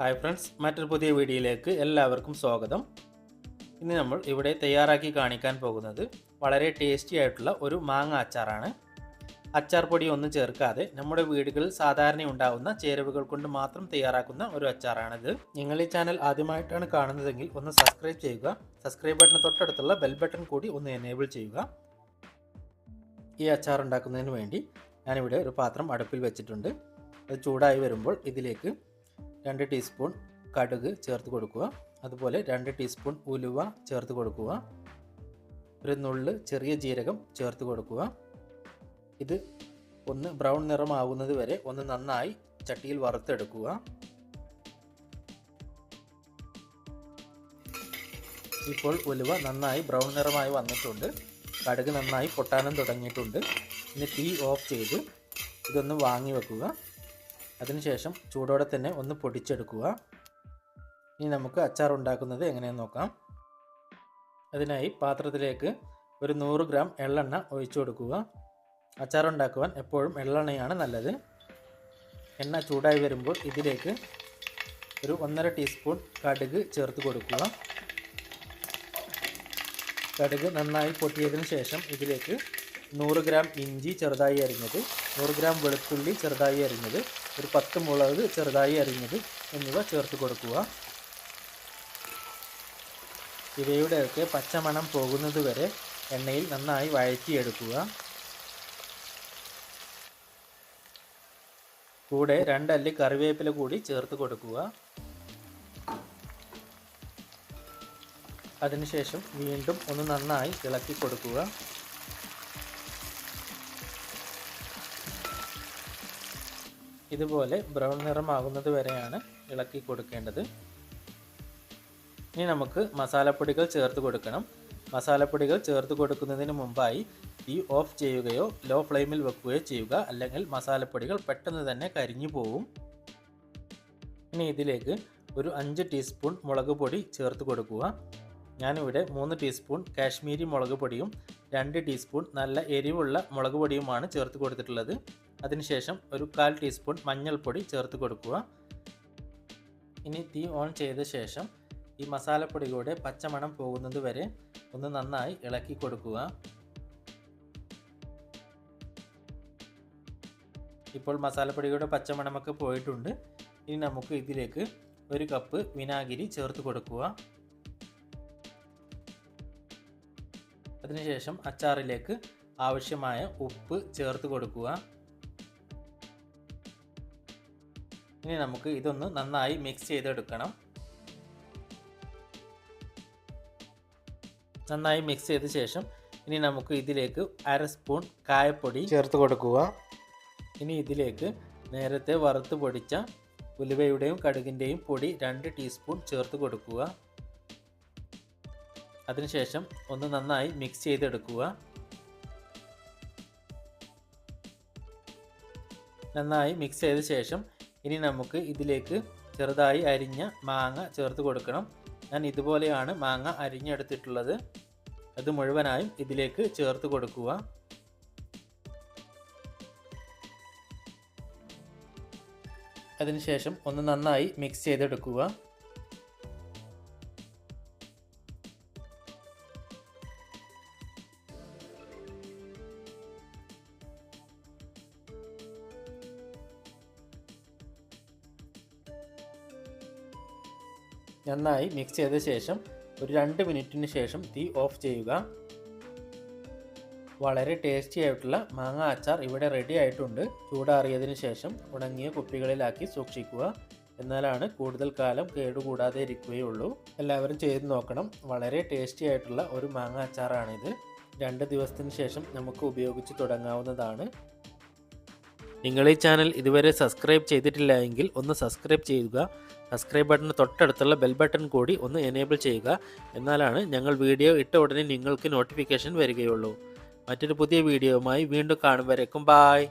Hi friends, മറ്റൊരു പുതിയ വീഡിയോയിലേക്ക് എല്ലാവർക്കും സ്വാഗതം. ഇന്ന് നമ്മൾ ഇവിടെ തയ്യാറാക്കി കാണിക്കാൻ പോകുന്നത് വളരെ ടേസ്റ്റി ആയിട്ടുള്ള ഒരു മാങ്ങ അച്ചാറാണ്. അച്ചാർ പൊടി ഒന്നും ചേർക്കാതെ നമ്മുടെ വീടുകളിൽ സാധാരണ ഉണ്ടാകുന്ന ചേരുവകൾ കൊണ്ട് മാത്രം തയ്യാറാക്കുന്ന ഒരു അച്ചാറാണിത്. നിങ്ങൾ ഈ ചാനൽ ആദ്യമായിട്ടാണ് കാണുന്നതെങ്കിൽ ഒന്ന് സബ്സ്ക്രൈബ് ചെയ്യുക. സബ്സ്ക്രൈബ് ബട്ടന് തൊട്ടടുത്തുള്ള ബെൽ ബട്ടൺ കൂടി ഒന്ന് എനേബിൾ ചെയ്യുക. ഈ അച്ചാർ ഉണ്ടാക്കുന്നതിന് വേണ്ടി ഞാനിവിടെ ഒരു പാത്രം അടുപ്പിൽ വെച്ചിട്ടുണ്ട്. അത് ചൂടായി വരുമ്പോൾ ഇതിലേക്ക് 2 ടീസ്പൂൺ കടുക് ചേർത്ത് കൊടുക്കുക. അതുപോലെ 2 ടീസ്പൂൺ ഉലുവ ചേർത്ത് കൊടുക്കുക. ഒരു നുള്ള് ചെറിയ ജീരകം ചേർത്ത് കൊടുക്കുക. ഇത് ഒന്ന് ബ്രൗൺ നിറമാവുന്നത് വരെ ഒന്ന് നന്നായി ചട്ടിയിൽ വറുത്തെടുക്കുക. ഇപ്പോൾ ഉലുവ നന്നായി ബ്രൗൺ നിറമായി വന്നിട്ടുണ്ട്. കടുക് നന്നായി പൊട്ടാനും തുടങ്ങിയിട്ടുണ്ട്. ഇനി തീ ഓഫ് ചെയ്ത് ഇതൊന്ന് വാങ്ങി വെക്കുക. അതിനുശേഷം ചൂടോടെ തന്നെ ഒന്ന് പൊടിച്ചെടുക്കുക. ഇനി നമുക്ക് അച്ചാർ ഉണ്ടാക്കുന്നത് എങ്ങനെയെന്ന് നോക്കാം. അതിനായി പാത്രത്തിലേക്ക് ഒരു 100 ഗ്രാം എള്ളെണ്ണ ഒഴിച്ചു കൊടുക്കുക. അച്ചാർ ഉണ്ടാക്കുവാൻ എപ്പോഴും എള്ളെണ്ണയാണ് നല്ലത്. എണ്ണ ചൂടായി വരുമ്പോൾ ഇതിലേക്ക് ഒരു 1.5 ടീസ്പൂൺ കടുക് ചേർത്ത് കൊടുക്കുക. കടുക് നന്നായി പൊട്ടിയതിന് ശേഷം ഇതിലേക്ക് 100 ഗ്രാം ഇഞ്ചി ചെറുതായി അരിഞ്ഞത്, 100 ഗ്രാം വെളുത്തുള്ളി ചെറുതായി അരിഞ്ഞത്, ഒരു 10 മുളക് ചെറുതായി അരിഞ്ഞത് എന്നിവ ചേർത്ത് കൊടുക്കുക. ഇവയുടെയൊക്കെ പച്ചമണം പോകുന്നത് വരെ എണ്ണയിൽ നന്നായി വഴറ്റിയെടുക്കുക. കൂടെ 2 അല്ലി കറിവേപ്പില കൂടി ചേർത്ത് കൊടുക്കുക. അതിനുശേഷം വീണ്ടും ഒന്ന് നന്നായി ഇളക്കി കൊടുക്കുക. ഇതുപോലെ ബ്രൗൺ നിറമാകുന്നത് വരെയാണ് ഇളക്കി കൊടുക്കേണ്ടത്. ഇനി നമുക്ക് മസാലപ്പൊടികൾ ചേർത്ത് കൊടുക്കണം. മസാലപ്പൊടികൾ ചേർത്ത് കൊടുക്കുന്നതിന് മുമ്പായി തീ ഓഫ് ചെയ്യുകയോ ലോ ഫ്ലെയിമിൽ വെക്കുകയോ ചെയ്യുക. അല്ലെങ്കിൽ മസാലപ്പൊടികൾ പെട്ടെന്ന് തന്നെ കരിഞ്ഞു പോകും. ഇനി ഇതിലേക്ക് ഒരു 5 ടീസ്പൂൺ മുളക് പൊടി ചേർത്ത് കൊടുക്കുക. ഞാനിവിടെ 3 ടീസ്പൂൺ കാശ്മീരി മുളക് പൊടിയും 2 ടീസ്പൂൺ നല്ല എരിവുള്ള മുളക് പൊടിയുമാണ് ചേർത്ത് കൊടുത്തിട്ടുള്ളത്. അതിനുശേഷം ഒരു 1/4 ടീസ്പൂൺ മഞ്ഞൾപ്പൊടി ചേർത്ത് കൊടുക്കുക. ഇനി തീ ഓൺ ചെയ്ത ശേഷം ഈ മസാലപ്പൊടികളുടെ പച്ചമണം പോകുന്നത് വരെ ഒന്ന് നന്നായി ഇളക്കി കൊടുക്കുക. ഇപ്പോൾ മസാലപ്പൊടികളുടെ പച്ചമണമൊക്കെ പോയിട്ടുണ്ട്. ഇനി നമുക്ക് ഇതിലേക്ക് 1 കപ്പ് വിനാഗിരി ചേർത്ത് കൊടുക്കുക. അതിനുശേഷം അച്ചാറിലേക്ക് ആവശ്യമായ ഉപ്പ് ചേർത്ത് കൊടുക്കുക. ഇനി നമുക്ക് ഇതൊന്ന് നന്നായി മിക്സ് ചെയ്തെടുക്കണം. നന്നായി മിക്സ് ചെയ്ത ശേഷം ഇനി നമുക്ക് ഇതിലേക്ക് 1/2 സ്പൂൺ കായപ്പൊടി ചേർത്ത് കൊടുക്കുക. ഇനി ഇതിലേക്ക് നേരത്തെ വറുത്ത് പൊടിച്ച ഉലുവയുടെയും കടുകിൻ്റെയും പൊടി 2 ടീസ്പൂൺ ചേർത്ത് കൊടുക്കുക. അതിനുശേഷം ഒന്ന് നന്നായി മിക്സ് ചെയ്തെടുക്കുക. നന്നായി മിക്സ് ചെയ്ത ശേഷം ഇനി നമുക്ക് ഇതിലേക്ക് ചെറുതായി അരിഞ്ഞ മാങ്ങ ചേർത്ത് കൊടുക്കണം. ഞാൻ ഇതുപോലെയാണ് മാങ്ങ അരിഞ്ഞെടുത്തിട്ടുള്ളത്. അത് മുഴുവനായും ഇതിലേക്ക് ചേർത്ത് കൊടുക്കുക. അതിനുശേഷം ഒന്ന് നന്നായി മിക്സ് ചെയ്തെടുക്കുക. നന്നായി മിക്സ് ചെയ്ത ശേഷം ഒരു 2 മിനിറ്റിന് ശേഷം തീ ഓഫ് ചെയ്യുക. വളരെ ടേസ്റ്റി ആയിട്ടുള്ള മാങ്ങ അച്ചാർ ഇവിടെ റെഡി ആയിട്ടുണ്ട്. ചൂടാറിയതിന് ശേഷം ഉണങ്ങിയ കുപ്പികളിലാക്കി സൂക്ഷിക്കുക. എന്നാലാണ് കൂടുതൽ കാലം കേടുകൂടാതെ ഇരിക്കുകയുള്ളൂ. എല്ലാവരും ചെയ്ത് നോക്കണം. വളരെ ടേസ്റ്റി ആയിട്ടുള്ള ഒരു മാങ്ങ അച്ചാറാണിത്. 2 ദിവസത്തിന് ശേഷം നമുക്ക് ഉപയോഗിച്ച് തുടങ്ങാവുന്നതാണ്. നിങ്ങൾ ഈ ചാനൽ ഇതുവരെ സബ്സ്ക്രൈബ് ചെയ്തിട്ടില്ല എങ്കിൽ ഒന്ന് സബ്സ്ക്രൈബ് ചെയ്യുക. സബ്സ്ക്രൈബ് ബട്ടന് തൊട്ടടുത്തുള്ള ബെൽ ബട്ടൺ കൂടി ഒന്ന് എനേബിൾ ചെയ്യുക. എന്നാലാണ് ഞങ്ങൾ വീഡിയോ ഇട്ട ഉടനെ നിങ്ങൾക്ക് നോട്ടിഫിക്കേഷൻ വരികയുള്ളൂ. മറ്റൊരു പുതിയ വീഡിയോയുമായി വീണ്ടും കാണും വരേക്കും ബായ്.